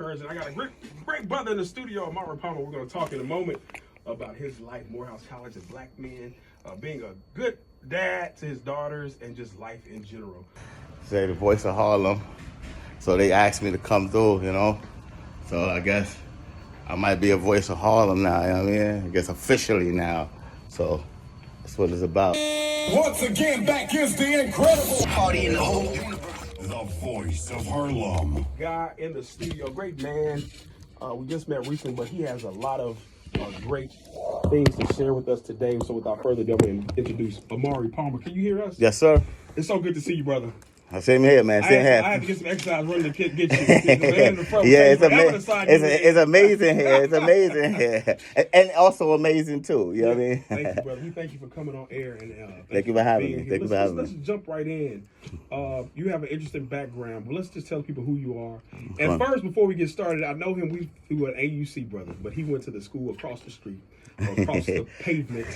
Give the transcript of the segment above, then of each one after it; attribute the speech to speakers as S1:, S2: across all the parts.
S1: encouraging. I got a great brother in the studio, Amari Palmer. We're going to talk in a moment about his life, Morehouse College, and black men, being a good dad to his daughters, and just life in general.
S2: Say the Voice of Harlem. So they asked me to come through, you know. So I guess I might be a Voice of Harlem now, you know what I mean? I guess officially now. So that's what it's about.
S3: Once again, back is the incredible party in the whole universe. The Voice of Harlem.
S1: Guy in the studio, great man. We just met recently, but he has a lot of great things to share with us today. So without further ado, I'm going to introduce Amari Palmer. Can you hear us?
S2: Yes, sir.
S1: It's so good to see you, brother.
S2: Same here, man. Same here.
S1: I had to get some exercise running to get you. The man in the front
S2: Yeah,
S1: it's
S2: amazing here. It's amazing here. And also amazing, too. You know what I mean?
S1: Thank you, brother. We thank you for coming on air. And
S2: thank you for having me. Thank you for having me.
S1: Let's jump right in. You have an interesting background, but let's just tell people who you are. And first, before we get started, I know him. We were AUC brothers, but he went to the school across the street. Across the pavement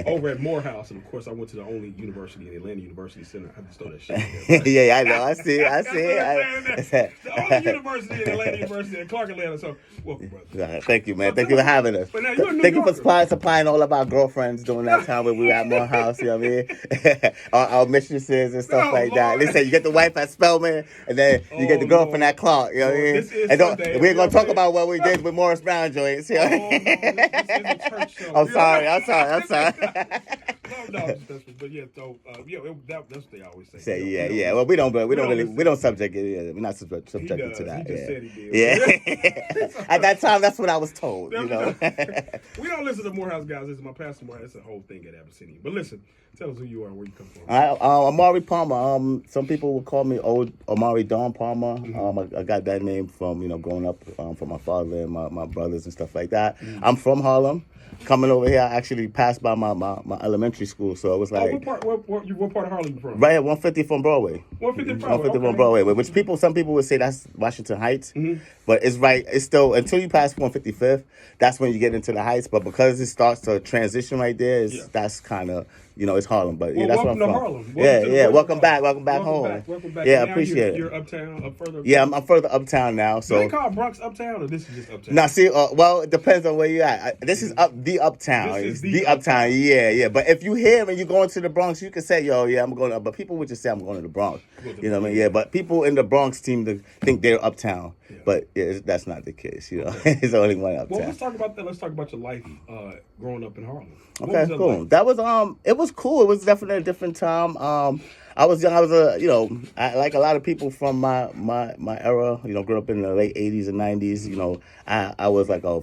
S1: over at Morehouse, and of course I went to the only university in Atlanta, University Center. I just throw that shit out there.
S2: Yeah, I know. I see.
S1: The only university in Atlanta, University in Clark, Atlanta. So welcome, brother.
S2: Thank you, man. Thank you for having us.
S1: But now you're a New
S2: Thank you
S1: Yorker.
S2: for supplying all of our girlfriends during that time when we were at Morehouse. You know what I mean? our mistresses and stuff like that. They say you get the wife at Spelman, and then you get the girlfriend at Clark. You know what I mean?
S1: This is
S2: And
S1: Sunday.
S2: we ain't gonna talk about what we did with Morris Brown joints. You know?
S1: No, this is a church show.
S2: I'm sorry.
S1: No, but yeah, so that's what they always say.
S2: Yeah. Well, we don't subject it. Yeah, we're not subjected to that.
S1: He just said he did.
S2: Yeah. At that time, that's what I was told. You know.
S1: We don't listen to Morehouse guys. This is my pastor Morehouse. That's a whole thing at Abyssinia. But listen, tell us who you are and where you come from.
S2: Amari Palmer. Some people would call me old Amari Don Palmer. I got that name from growing up from my father and my brothers and stuff like that. I'm from Harlem. Coming over here, I actually passed by my elementary school, so it was like.
S1: What part of Harlem you from?
S2: Right at 150 from Broadway.
S1: 150
S2: from Broadway, which some people would say that's Washington Heights, but it's right. It's still until you pass 155th, that's when you get into the Heights. But because it starts to transition right there, that's kind of. It's Harlem, but that's where I'm from.
S1: Harlem.
S2: Welcome back home.
S1: Welcome back.
S2: Yeah, I appreciate it.
S1: You're uptown, further uptown?
S2: Yeah, I'm further uptown now. So
S1: do they call Bronx uptown, or this is just uptown?
S2: Now, see, well, it depends on where you're at. This is the uptown.
S1: This is
S2: the uptown. Yeah. But if you here and you're going to the Bronx, you can say, I'm going to. But people would just say, I'm going to the Bronx. You know what I mean? Yeah. But people in the Bronx seem to think they're uptown. Yeah. But that's not the case. Okay. It's only one uptown.
S1: Well, let's talk about that. Let's talk about your life growing up in Harlem.
S2: Okay, cool. Like? That was it was cool. It was definitely a different time. I was young. I was like a lot of people from my era. Grew up in the late '80s and '90s. I was like a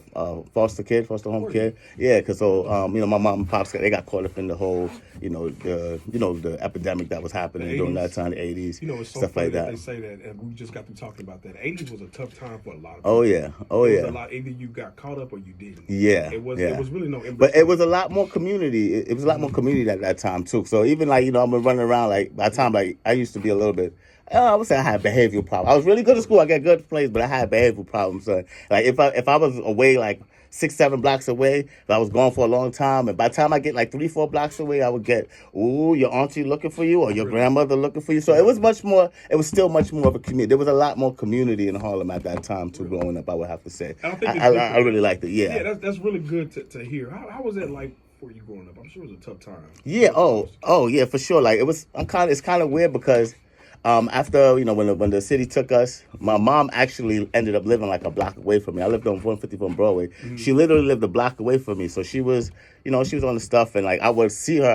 S2: foster home kid. Yeah, because my mom and pops they got caught up in the whole the epidemic that was happening during that time, the '80s.
S1: It's so
S2: stuff
S1: funny
S2: like that.
S1: They say that, and we just got through talking about that. The '80s was a tough time for a lot of people.
S2: Oh yeah.
S1: It was a lot. Either you got caught up or you didn't.
S2: Yeah.
S1: It was really no.
S2: But it was a lot more community. It was a lot more community at that time too. So even I'm running around by the time I used to be a little bit. I would say I had behavioral problems. I was really good at school. I got good grades, but I had behavioral problems. So, like if I was away 6-7 blocks away, if I was gone for a long time, and by the time I get 3-4 blocks away, I would get, your auntie looking for you or your grandmother looking for you. So it was still much more of a community. There was a lot more community in Harlem at that time too. Growing up, I would have to say. I really liked it. Yeah.
S1: Yeah, that's really good to hear. How was that like for you growing up? I'm sure it was a tough time.
S2: Yeah. Oh yeah, for sure. It's kind of weird because. After when the city took us, my mom actually ended up living a block away from me. I lived on 150 from Broadway. She literally lived a block away from me. So she was, she was on the stuff, and I would see her.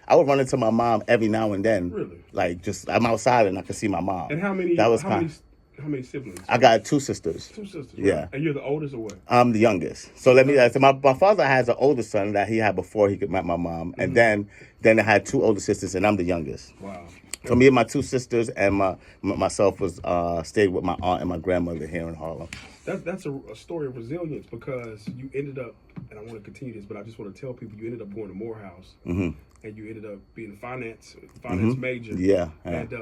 S2: I would run into my mom every now and then.
S1: Really?
S2: I'm outside and I could see my mom.
S1: And how many?
S2: That was
S1: how many siblings?
S2: I got 2 sisters.
S1: 2 sisters. Right?
S2: Yeah.
S1: And you're the oldest or what?
S2: I'm the youngest. So my father has an older son that he had before he could met my mom, and then I had 2 older sisters, and I'm the youngest.
S1: Wow.
S2: So me and my 2 sisters and myself was stayed with my aunt and my grandmother here in Harlem.
S1: That's a story of resilience, because you ended up, and I want to continue this, but I just want to tell people you ended up going to Morehouse, and you ended up being a finance major.
S2: Yeah.
S1: And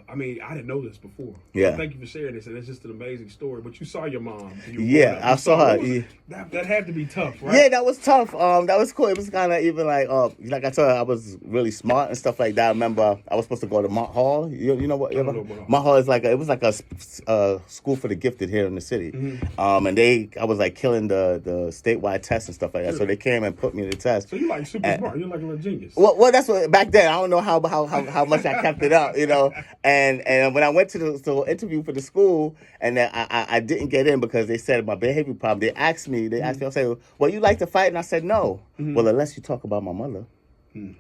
S1: I mean, I didn't know this before.
S2: Yeah.
S1: So thank you for sharing this, and it's just an amazing story. But you saw your mom.
S2: Yeah, I saw her.
S1: That had to be tough, right?
S2: Yeah, that was tough. That was cool. It was kind of even like I told her, I was really smart and stuff like that. I remember I was supposed to go to Mont Hall. You know what?
S1: I don't know
S2: Mont Hall is it was like a school for the gifted here in the city.
S1: Mm-hmm.
S2: And I was like killing the statewide tests and stuff like that. So they came and put me in the test.
S1: So you like super smart. You're like a little genius.
S2: Well, that's what back then. I don't know how much I kept it up, And when I went to the interview for the school, and then I didn't get in because they said my behavior problem. They asked me, I said, well, you like to fight? And I said, no. Mm-hmm. Well, unless you talk about my mother. Mm.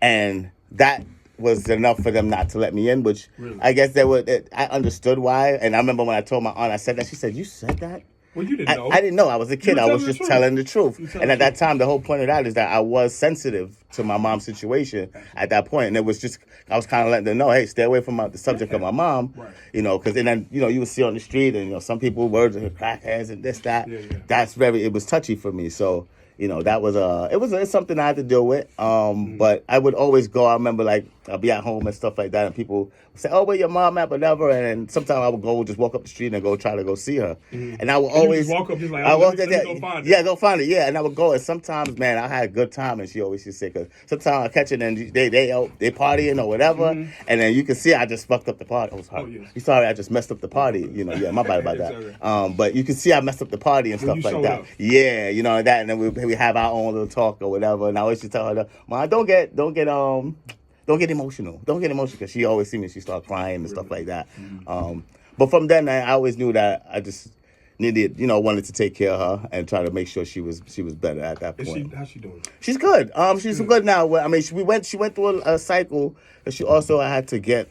S2: And that was enough for them not to let me in, which really? I guess I understood why. And I remember when I told my aunt, I said that. She said, you said that?
S1: Well, you didn't know.
S2: I didn't know. I was a kid. I was just telling the truth. And at that time, the whole point of that is that I was sensitive to my mom's situation at that point. And it was just, I was kind of letting them know, hey, stay away from the subject of my mom. Right. Because then, you would see on the street and, some people words of crackheads and this, that. Yeah. It was touchy for me. So, that was it's something I had to deal with. But I would always go. I remember I'd be at home and stuff like that, and people would say, "Oh, where your mom at?" Whatever. And sometimes I would just walk up the street and go try to go see her. Mm-hmm. And I would always
S1: walk up, just like,
S2: go
S1: find it.
S2: Go find it. Yeah, and I would go. And sometimes, man, I had a good time. And she always used to say, because sometimes I catch it and they partying or whatever, and then you can see I just fucked up the party. I was sorry. You sorry, I just messed up the party. Yeah, my bad about that. But you can see I messed up the party and stuff like that. Up. Yeah, that, and then we have our own little talk or whatever. And I always used to tell her, "Mom, don't get emotional. Don't get emotional," because she always see me. She start crying and stuff like that. Mm-hmm. But from then, I always knew that I just needed, wanted to take care of her and try to make sure she was better at that point.
S1: How's she doing?
S2: She's good. She's good now. I mean, she went through a cycle, but she also had to get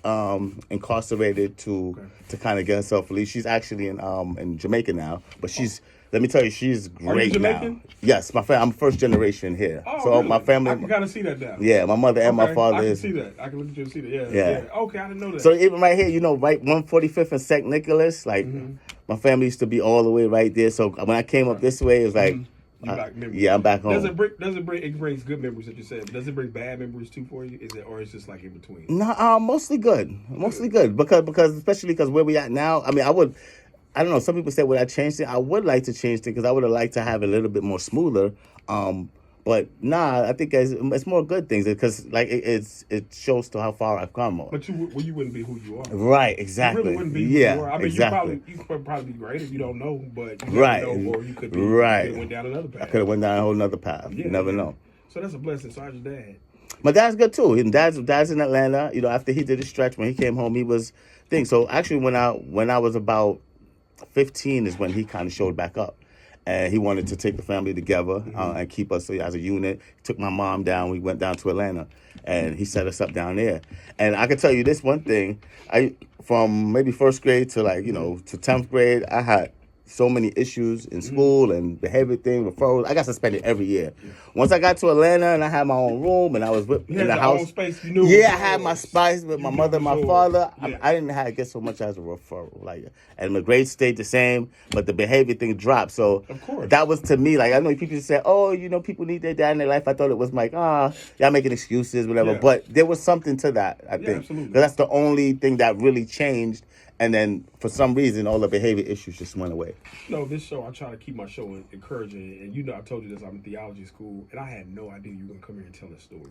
S2: incarcerated to kind of get herself released. She's actually in Jamaica now, but she's. Let me tell you, she's great now. Yes, I'm first generation here.
S1: Oh,
S2: so
S1: really?
S2: my family.
S1: I can kind of see that now.
S2: Yeah, my mother and my father.
S1: I can see that. I can look at you and see that. Yeah. Okay, I didn't know that.
S2: So even right here, right, 145th and St. Nicholas, my family used to be all the way right there. So when I came up this way, it was like, I'm back home.
S1: It brings good memories that you said. Does it bring bad memories too for you? Or is it just like in between?
S2: No, mostly good. Mostly good because especially because where we at now. I mean, I don't know. Some people say, would I change it? I would like to change it because I would have liked to have it a little bit more smoother. But I think it's more good things because it shows to how far I've come.
S1: But you wouldn't be who you are.
S2: Right, exactly.
S1: You really wouldn't be who you are. I mean,
S2: exactly.
S1: you could probably be great if you don't know, but you never know, or you could be went down another path.
S2: I could have went down a whole other path. You never know.
S1: So that's a blessing. So how's your dad?
S2: My dad's good too. And dad's in Atlanta. After he did his stretch, when he came home, he was thing. So actually, when I was about 15 is when he kind of showed back up, and he wanted to take the family together and keep us as a unit. He took my mom down. We went down to Atlanta, and he set us up down there. And I can tell you this one thing: from maybe first grade to to 10th grade, I had so many issues in school and behavior thing, referrals. I got suspended every year. Once I got to Atlanta and I had my own room and I was in the house.
S1: Own space,
S2: I had my space with my mother and my father. Yeah. I didn't have to get so much as a referral. And the grades stayed the same, but the behavior thing dropped. So
S1: of course.
S2: That was to me, I know people say, oh, people need their dad in their life. I thought it was y'all making excuses, whatever. Yeah. But there was something to that, I think.
S1: Absolutely.
S2: That's the only thing that really changed. And then, for some reason, all the behavior issues just went away.
S1: This show, I try to keep my show encouraging. And I told you this, I'm in theology school, and I had no idea you were going to come here and tell this story.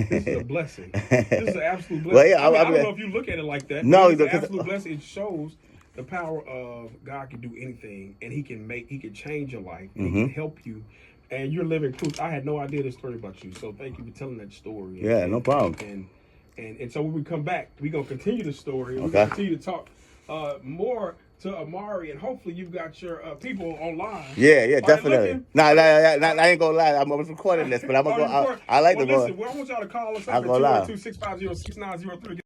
S1: This is a blessing. This is an absolute blessing.
S2: Well, yeah,
S1: I don't know if you look at it like that.
S2: No,
S1: it's an absolute blessing. It shows the power of God can do anything, and He can change your life, and He can help you. And you're living proof. I had no idea this story about you, so thank you for telling that story.
S2: Yeah, no problem.
S1: And so when we come back, we're going to continue the story. We're going to continue to talk more to Amari, and hopefully you've got your people online.
S2: Yeah, definitely. I ain't gonna lie. I was recording this, but I'm gonna go. I like to go.
S1: Listen, I want y'all to call us up at 212-650-6903.